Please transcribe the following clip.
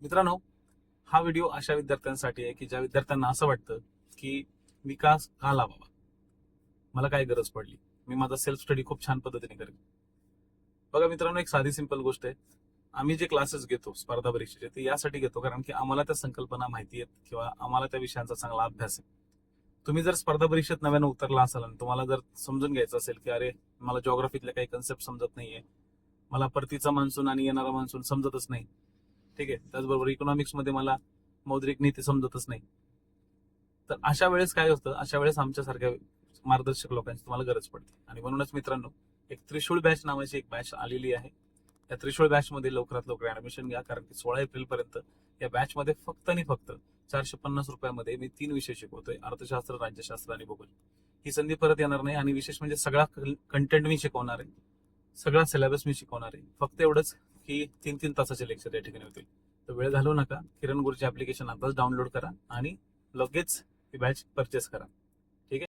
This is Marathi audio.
मित्रांनो, हा व्हिडिओ अशा विद्यार्थ्यांसाठी आहे की ज्या विद्यार्थ्यांना असं वाटतं की विकास का लावावा, मला काय गरज पडली, मी माझा सेल्फ स्टडी खूप छान पद्धतीने करेन. बघा मित्रांनो, एक साधी सिंपल गोष्ट आहे. आम्ही जे क्लासेस घेतो स्पर्धा परीक्षेचे ते यासाठी घेतो कारण की आम्हाला त्या संकल्पना माहिती आहेत किंवा आम्हाला त्या विषयांचा चांगला अभ्यास आहे. तुम्ही जर स्पर्धा परीक्षेत नव्यानं उतरला असाल आणि तुम्हाला जर समजून घ्यायचं असेल की अरे मला जॉग्राफीतले काही कन्सेप्ट समजत नाहीये, मला परतीचा मान्सून आणि येणारा मान्सून समजतच नाही, ठीक आहे, त्याचबरोबर इकॉनॉमिक्स मध्ये मला मौद्रिक नीती समजतच नाही, तर अशा वेळेस काय होतं, अशा वेळेस आमच्यासारख्या मार्गदर्शक लोकांची तुम्हाला गरज पडते. आणि म्हणूनच मित्रांनो, एक त्रिशूळ बॅच नावाची एक बॅच आलेली आहे. या त्रिशूळ बॅच मध्ये लवकरात लवकर ऍडमिशन घ्या कारण की 16 एप्रिल पर्यंत या बॅच मध्ये फक्त आणि फक्त 450 रुपयामध्ये मी 3 विषय शिकवतोय: अर्थशास्त्र, राज्यशास्त्र आणि भूगोल. ही संधी परत येणार नाही आणि विशेष म्हणजे सगळा कंटेंट मी शिकवणार आहे, सगळा सिलेबस मी शिकवणार आहे. फक्त एवढंच की 3-3 तासाचे लेक्चर या ठिकाणी होतील. तर वेळ घालवू नका, किरण गुरुचे ऍप्लिकेशन आताच डाउनलोड करा आणि लगेच ही बॅच परचेस करा.